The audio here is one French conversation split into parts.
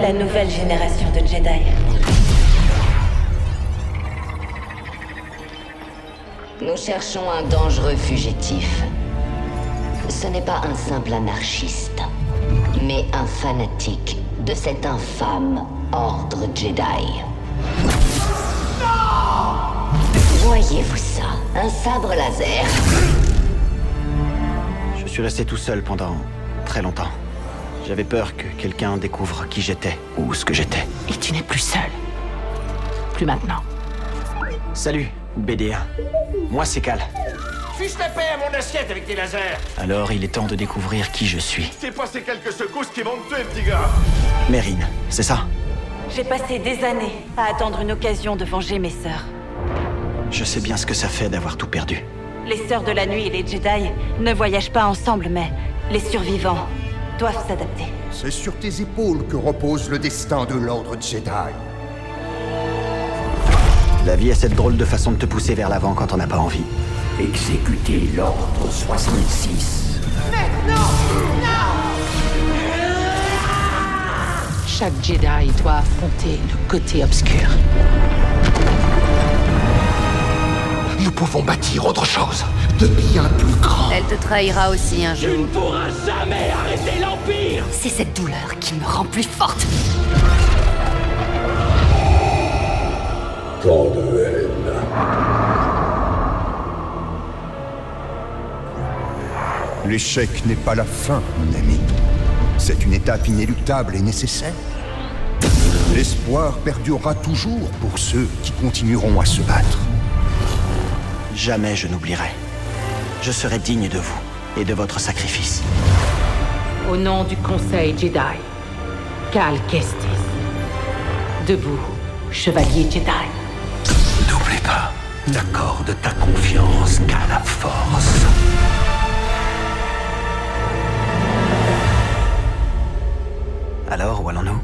La nouvelle génération de Jedi. Nous cherchons un dangereux fugitif. Ce n'est pas un simple anarchiste, mais un fanatique de cet infâme ordre Jedi. Voyez-vous ça? Un sabre laser. Je suis resté tout seul pendant très longtemps. J'avais peur que quelqu'un découvre qui j'étais ou ce que j'étais. Et tu n'es plus seul. Plus maintenant. Salut, BD1. Moi, c'est Cal. Fiche la paix à mon assiette avec tes lasers. Alors, il est temps de découvrir qui je suis. T'es passé quelques secousses qui vont te tuer, petit gars. Mérine, c'est ça? J'ai passé des années à attendre une occasion de venger mes sœurs. Je sais bien ce que ça fait d'avoir tout perdu. Les sœurs de la nuit et les Jedi ne voyagent pas ensemble, mais les survivants doivent s'adapter. C'est sur tes épaules que repose le destin de l'ordre Jedi. La vie a cette drôle de façon de te pousser vers l'avant quand on n'a pas envie. Exécutez l'ordre 66. Chaque Jedi doit affronter le côté obscur. Nous pouvons bâtir autre chose, de bien plus grand. Elle te trahira aussi un jour. Tu ne pourras jamais arrêter l'Empire. C'est cette douleur qui me rend plus forte. Tant de haine. L'échec n'est pas la fin, mon ami. C'est une étape inéluctable et nécessaire. L'espoir perdurera toujours pour ceux qui continueront à se battre. Jamais je n'oublierai. Je serai digne de vous et de votre sacrifice. Au nom du Conseil Jedi, Cal Kestis. Debout, chevalier Jedi. N'oublie pas, n'accorde ta confiance qu'à la force. Alors, où allons-nous?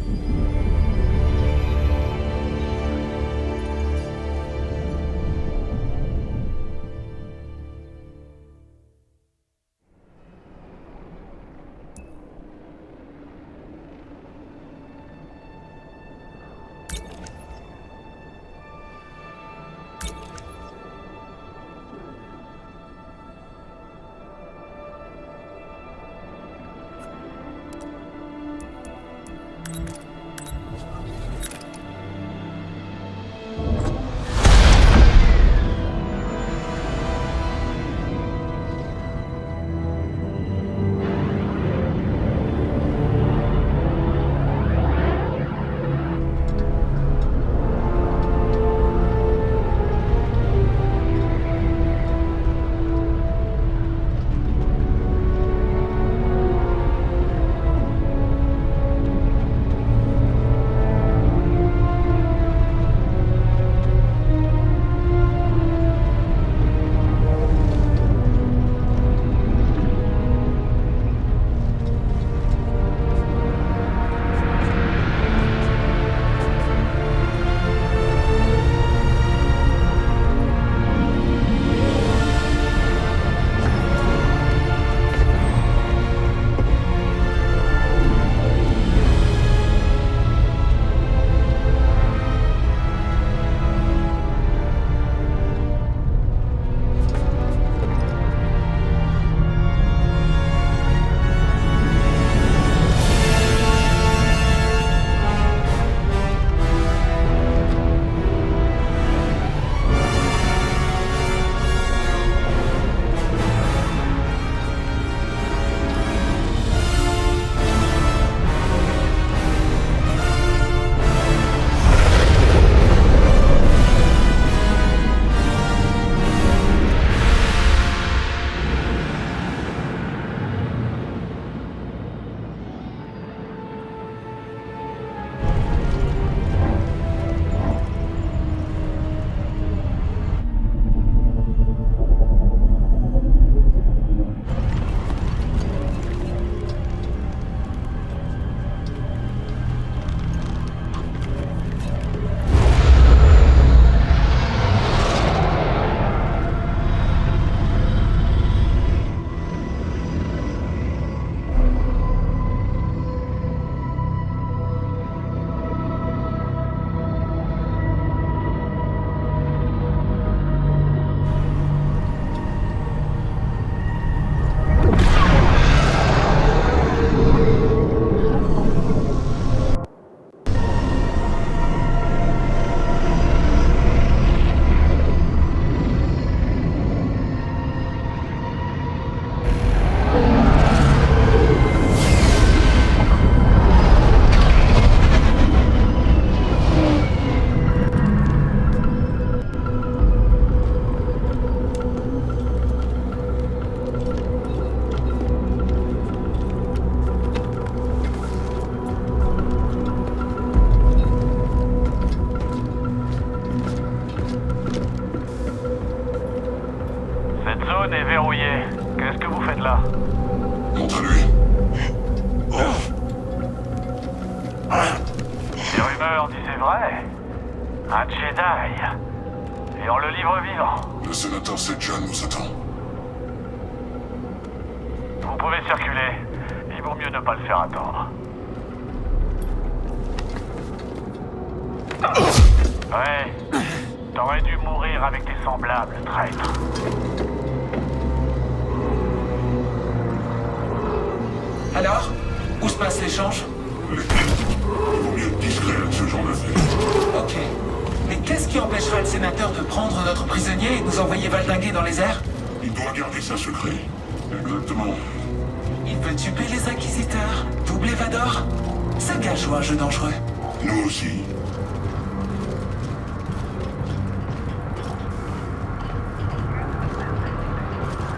Qu'est-ce que vous faites là? Montre-lui. Les rumeurs disaient vrai. Un Jedi. Et on le livre vivant. Le sénateur Sejan nous attend. Vous pouvez circuler. Il vaut mieux ne pas le faire attendre. Ouais. T'aurais dû mourir avec tes semblables, traître. Alors, où se passe l'échange? Il vaut mieux être discret avec ce genre d'affaires. Ok. Mais qu'est-ce qui empêchera le sénateur de prendre notre prisonnier et de nous envoyer valdinguer dans les airs? Il doit garder ça secret. Exactement. Il veut tuer les inquisiteurs, doubler Vador. Ce gars joue un jeu dangereux. Nous aussi.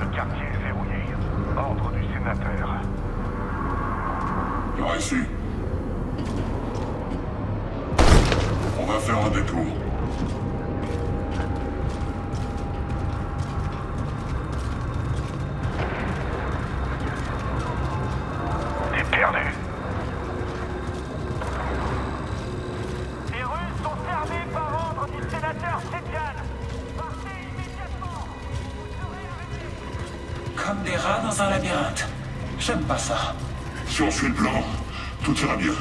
Le quartier est verrouillé. Ordre du sénateur. Par ici. On va faire un détour. T'es perdu. Les Russes sont servis par ordre du sénateur Sejan. Partez immédiatement. Vous serez arrêtés. Comme des rats dans un labyrinthe. J'aime pas ça. Si on suit le plan, tout ira bien.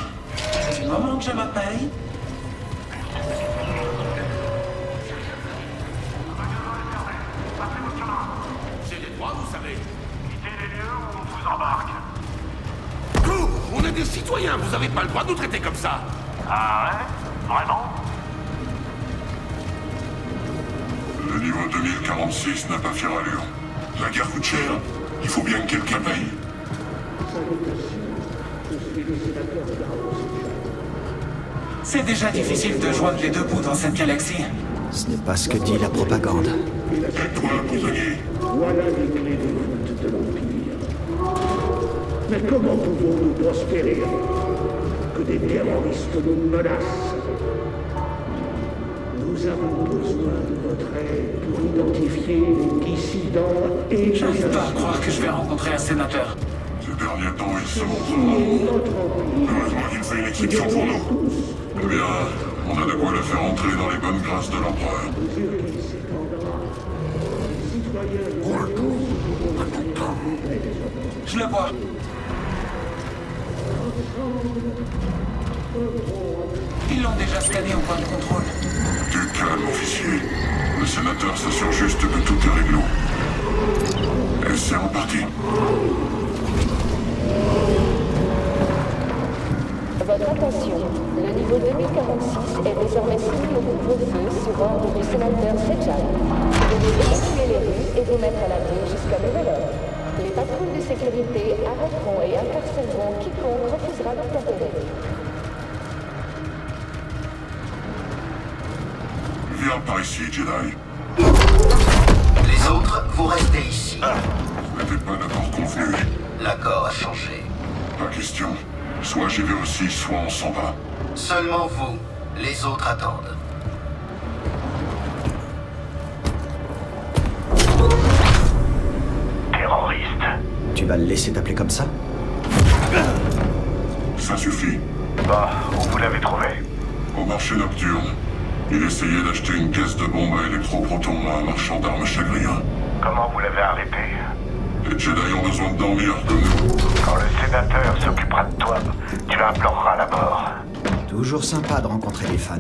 Du moment que je me paye, J'ai des droits, vous savez. Quittez les lieux ou on vous embarque. On est des citoyens, vous avez pas le droit de nous traiter comme ça. Ah ouais? Vraiment? Le niveau 2046 n'a pas fière allure. La guerre coûte cher. Il faut bien que quelqu'un paye. c'est déjà difficile de joindre les deux bouts dans cette galaxie. Ce n'est pas ce que dit la propagande. Aide-toi, prisonnier. Voilà les clés de voûte de l'Empire. Mais comment pouvons-nous prospérer que des terroristes nous menacent? Nous avons besoin de votre aide pour identifier les dissidents et... J'arrive pas à croire que je vais rencontrer un sénateur. Ces derniers temps, il se montre rare. Heureusement qu'il fait une exception pour nous. Eh bien, on a de quoi le faire entrer dans les bonnes grâces de l'empereur. Je le vois. Ils l'ont déjà scanné au point de contrôle. Du calme, officier. Le sénateur s'assure juste que tout est réglo. Et c'est reparti. Votre attention, le niveau 2046 est désormais soumis au couvre-feu sur ordre du sénateur Sejan. Veuillez évacuer les rues et vous mettre à l'abri jusqu'à nouvel ordre. Les patrouilles de sécurité arrêteront et incarcéreront quiconque refusera d'obtempérer. Viens par ici, Jedi. Les autres, vous restez ici. Ce n'était pas d'accord convenu. L'accord a changé. Pas question. Soit j'y vais aussi, soit on s'en va. Seulement vous. Les autres attendent. Terroriste. Tu vas le laisser t'appeler comme ça? Ça suffit. Bah, où vous l'avez trouvé? Au marché nocturne. Il essayait d'acheter une caisse de bombes à électroprotons à un marchand d'armes chagrin. Comment vous l'avez arrêté? Les Jedi ont besoin de dormir comme nous. Quand le sénateur s'occupera de toi, tu imploreras la mort. Toujours sympa de rencontrer des fans.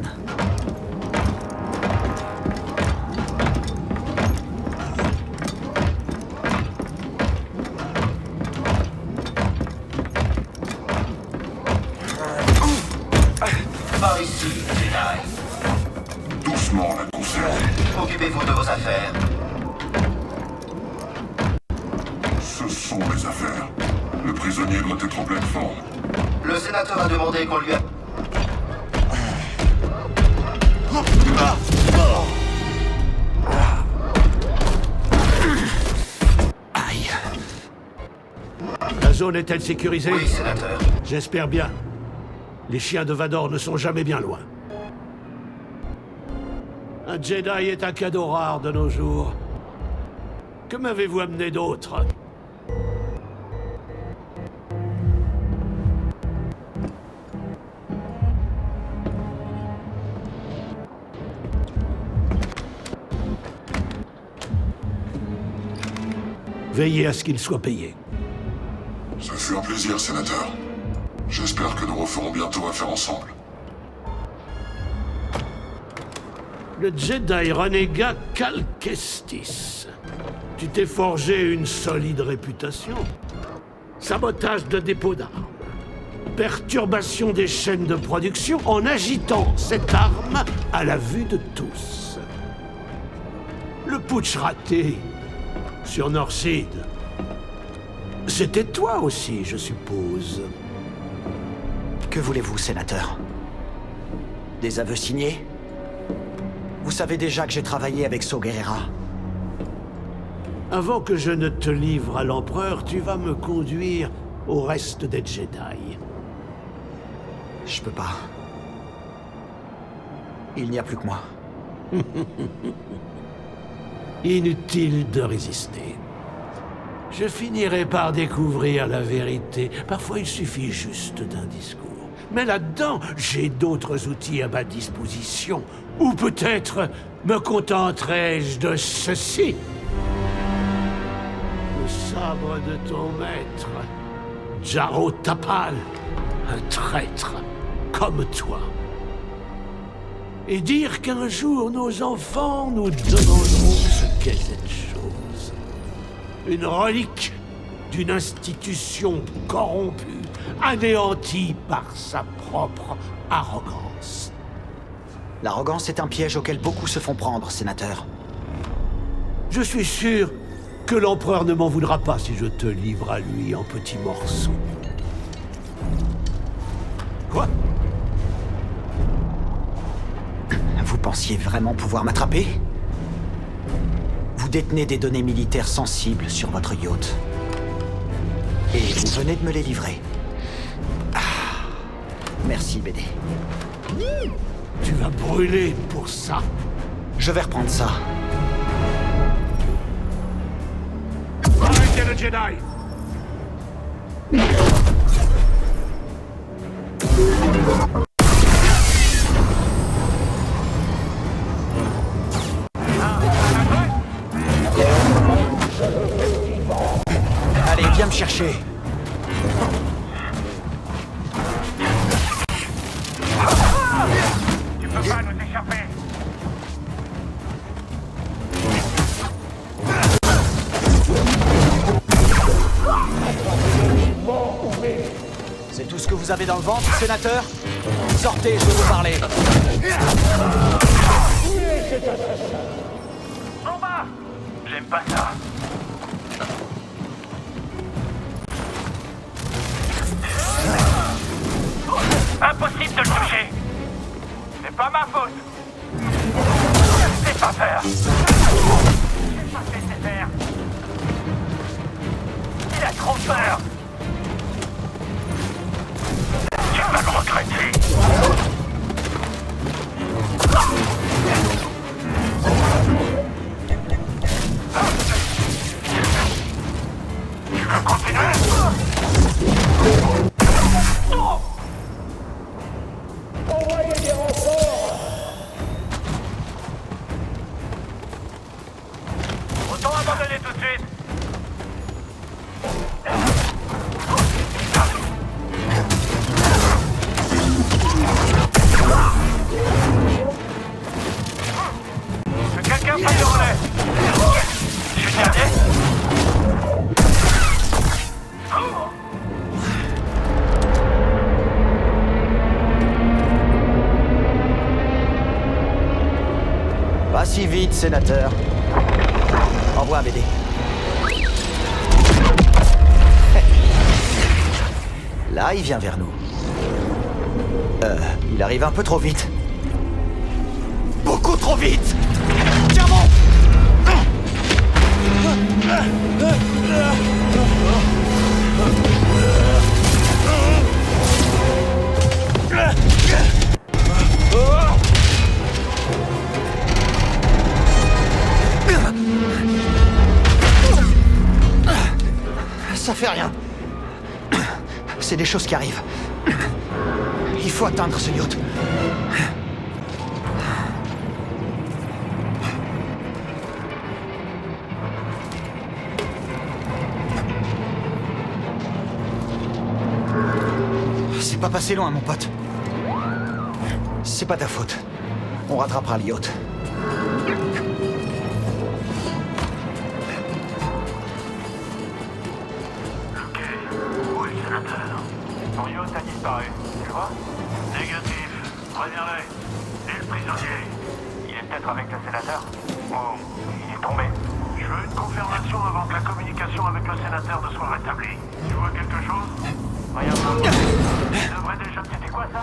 Par ici, Jedi. Doucement, la conserve. Occupez-vous de vos affaires. Ce sont mes affaires. Le prisonnier doit être en pleine forme. Le sénateur a demandé qu'on lui a... Aïe. La zone est-elle sécurisée? Oui, sénateur. J'espère bien. Les chiens de Vador ne sont jamais bien loin. Un Jedi est un cadeau rare de nos jours. Que m'avez-vous amené d'autre? Veillez à ce qu'il soit payé. Ce fut un plaisir, sénateur. J'espère que nous referons bientôt affaire ensemble. Le Jedi renégat Cal Kestis. Tu t'es forgé une solide réputation. Sabotage de dépôt d'armes. Perturbation des chaînes de production en agitant cette arme à la vue de tous. Le putsch raté sur Norseed. C'était toi aussi, je suppose. Que voulez-vous, sénateur? Des aveux signés? Vous savez déjà que j'ai travaillé avec Saw Gerrera. Avant que je ne te livre à l'Empereur, tu vas me conduire au reste des Jedi. Je peux pas. Il n'y a plus que moi. Inutile de résister. Je finirai par découvrir la vérité. Parfois, il suffit juste d'un discours. Mais là-dedans, j'ai d'autres outils à ma disposition. Ou peut-être me contenterai-je de ceci. Le sabre de ton maître, Jaro Tapal, un traître comme toi. Et dire qu'un jour nos enfants nous demanderont ce qu'est cette chose. Une relique d'une institution corrompue, anéantie par sa propre arrogance. L'arrogance est un piège auquel beaucoup se font prendre, sénateur. Je suis sûr que l'Empereur ne m'en voudra pas si je te livre à lui en petits morceaux. Quoi? Vous pensiez vraiment pouvoir m'attraper? Vous détenez des données militaires sensibles sur votre yacht. Et vous venez de me les livrer. Ah, merci, BD. Tu vas brûler pour ça. Je vais reprendre ça. Arrêtez le Jedi! Allez, viens me chercher. Tu peux pas nous échapper. C'est tout ce que vous avez dans le ventre, sénateur? Sortez, je veux vous parler. En bas! J'aime pas ça. Impossible de le toucher. C'est pas ma faute. C'est pas faire. C'est pas fait, c'est faire. Il a trop peur. Tu vas le regretter. Tu veux continuer? Envoyez des renforts! Autant abandonner tout de suite. Que quelqu'un prenne le relais. Je suis le dernier. Pas si vite, sénateur. Au revoir, BD. Là, il vient vers nous. Il arrive un peu trop vite. Beaucoup trop vite! Tiens bon! Ça fait rien. C'est des choses qui arrivent. Il faut atteindre ce yacht. pas passé loin, mon pote. C'est pas ta faute. On rattrapera le yacht. Ok. Où est le sénateur? Ton yacht a disparu, tu vois? Négatif. Reviens-le. Et le prisonnier? Il est peut-être avec le sénateur? Ou il est tombé? Je veux une confirmation avant que la communication avec le sénateur ne soit rétablie. Tu vois quelque chose? Rien d'autre. Tu devrais déjà... C'était quoi ça?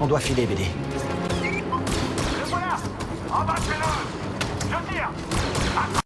On doit filer, BD. Le voilà! Embarquez-le! Je tire! Attends.